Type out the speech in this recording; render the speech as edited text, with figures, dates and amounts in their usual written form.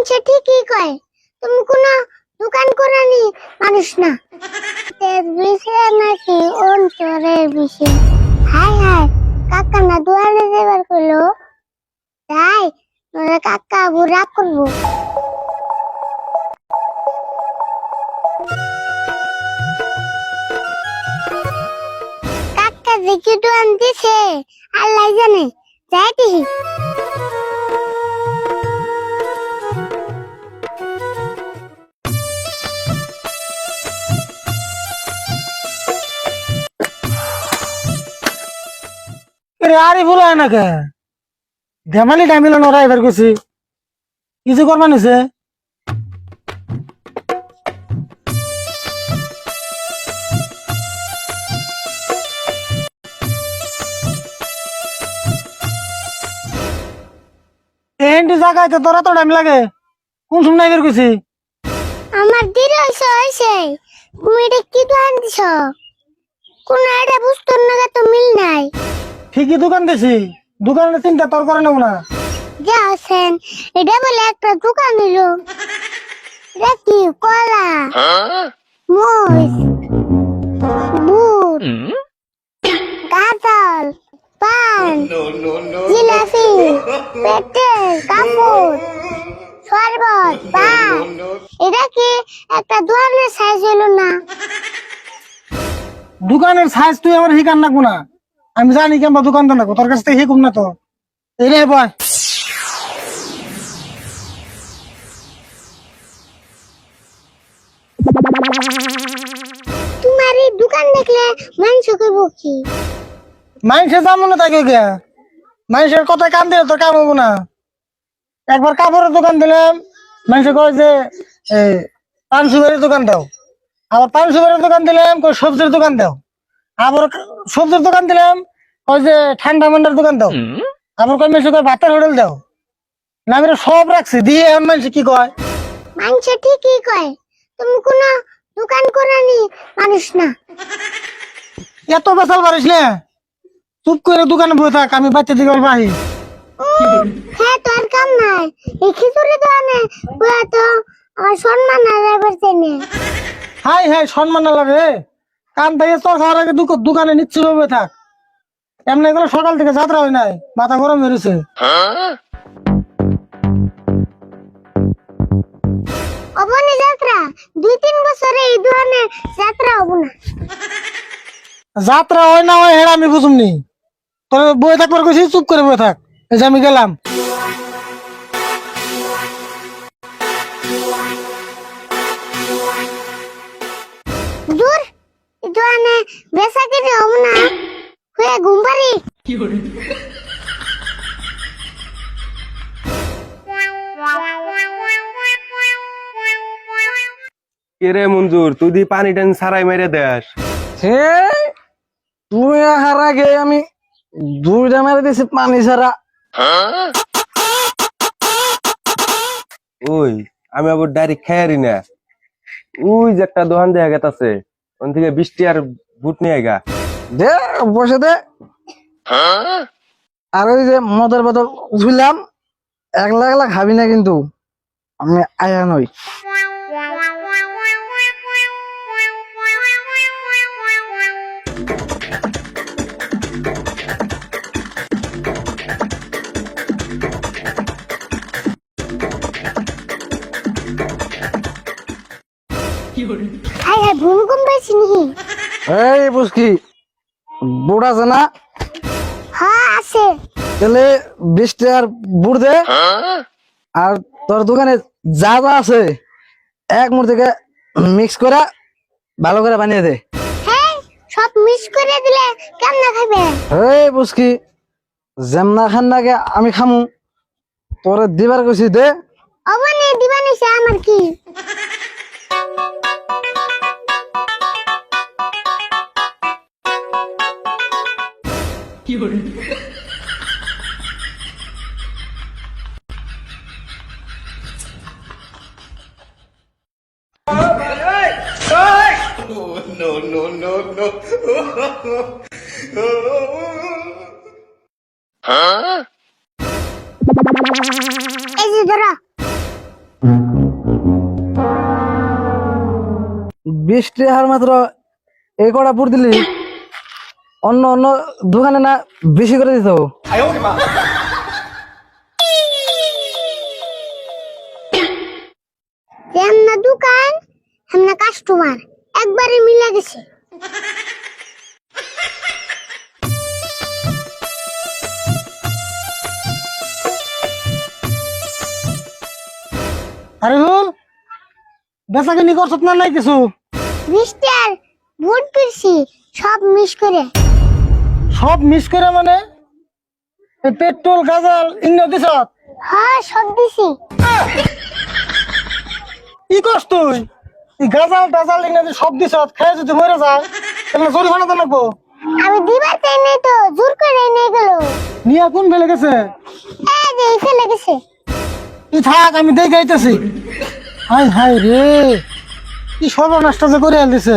মানুষ ঠিকই কয়, তুমি কোনো দোকান করানি মানুষ না। তেজ বিষে নাকি অন্তরের বিষে। হাই হাই, কাকা না দুয়ারে যাবার কইলো, তাই তোরা কাকা আবু রাগ করবো। কাকা দেখি দোয়ান দিছে, আল্লাহ জানে, যাই দেখি। আরে বলো না কে ধেমালি টাইমিল ওরা এবার গেছি কিছু করবা নিছে এন্ড জায়গায় তো তোরা তো টাইম লাগে কোন সময় এবার গেছি আমার দেরি হয়েছে। তুমি এটা কি দোকান দিছ? কোন এটা বুঝতো না, তো মিল নাই। ঠিকই দোকান দিছি, দোকানের চিন্তা তোর করে নেব না। যা আছেন, এটা বলে একটা দোকান হইল। এটা কি কলা, মরিচ, বুট, গাজল, পান, জিলাপি, পেটেল, কাপড়, শরবত, পান। এটা কি একটা দোকানের সাইজ হইল না? দোকানের সাইজ তুই আমার শিকার নাকবো না, আমি জানি কেমন দোকানদার নাকবো, তোর কাছ থেকে শিখুম না তো। এই রে বয় তোমার এই দোকান দেখলে মানুষ কইব কি? মানুষের যাবো না তাকে গিয়া, মানুষের কথায় কান দিলে তোর কাম হবো না। একবার কাপড়ের দোকান দিলাম, মানুষে কয় যে পান সুপারির দোকান দাও। আবার পান সুপারির দোকান দিলাম, কয় সবজির দোকান দাও। আবার সবজির দোকান দিলাম, কয় যে ঠান্ডা মান্ডার দোকান দাও। আবার কয় মানুষ কয় ভাতের হোটেল দাও। না আমি সব রাখছি দিয়ে এখন মানুষ কি কয়, মানুষ ঠিকই কয়, তুমি কোনো দোকান করানি মানুষ না। এত বেসাল পারিস না, চুপ করে দোকানে বসে থাক, আমি বাচ্চা দিকে বাহি। হ্যাঁ, তোর কাম নাই। এই খিচুড়ি দোকানে পুরা তো আমার সম্মান হারাইবার চাইনে। হাই হাই, সম্মান না লাগে কান থেকে তোর খাওয়ার আগে দোকানে নিশ্চিত ভাবে থাক। এমনি এগুলো সকাল থেকে যাত্রা হয় নাই, মাথা গরম হয়েছে। অবনি যাত্রা 2-3 বছরে এই দোকানে যাত্রা হবো না। যাত্রা হয় না হয় হেরা আমি বুঝুমনি, তোর বয়ে থাকবার কইছি, চুপ করে বয়ে থাক। এই যে আমি গেলাম। দূর, এই দোকানে বেচা কিনে হবো না, হয়ে ঘুম পারি। রে মঞ্জুর, তুই দি পানি টানি সারাই মেরে দেস। হে তুই আহার আগে আমি 2টা মেরে দিছি পানি ছাড়া। ওই আমি আবার ডাইরেক্ট খাইয়ারি না, ওই যে একটা দোকান দেয়া গেতাছে, ওন থেকে 20 আর বুট নিয়ে গা। দে বসে দে। আর ওই যে মদের বোতল উঠলাম, একলা একলা খাবি না কিন্তু, আমি আয়া নই। হাই হাই, ভূমিকম্প পাইছি নাকি? এই বুঝকি বুট আছে না? হ্যাঁ আছে। তাহলে 20 আর বুট দে। আর তোর দোকানে যা যা আছে এক মুঠ থেকে মিক্স করে ভালো করে বানিয়ে দে। হ্যাঁ, সব মিস করে দিলে কেমন খাবে? এই বুঝকি যেমনা খান নাকি আমি খামু, তোরে দিবার কইছি দে। অবনি দিবা নিছে, আমার কি? এই যে ধরো। 20 টাকার মাত্র এই কটা বুট দিলি, অন্য অন্য দোকানে না বেশি করে দিত? যেমনা দোকান হেমনা কাস্টমার একবারে মিলে গেছে। আরে হুল বেচা কিনি করছত না নাই কিছু? 20 টাকার বুট কিনছি সব মিস করে। সব মিস করে মানে এই পেট্রোল গাজাল ইন্ন দিছ? হ্যাঁ সব দিছি। কি করছ তুই? এই গাজাল টাজাল ইন্ন দিয়ে সব দিছ, খেয়ে যদি মরে যায় তাহলে জরিমানা তো লাগবো। আমি দিবার চাই নাই তো, জোর করে নিয়ে গেল। নিয়ে কোন ফেলে গেছে? এই যে ফেলে গেছে। তুই থাক, আমি দেখে আইতেছি। হাই হাই রে, কি সর্বনাশটা যে করে দিছে।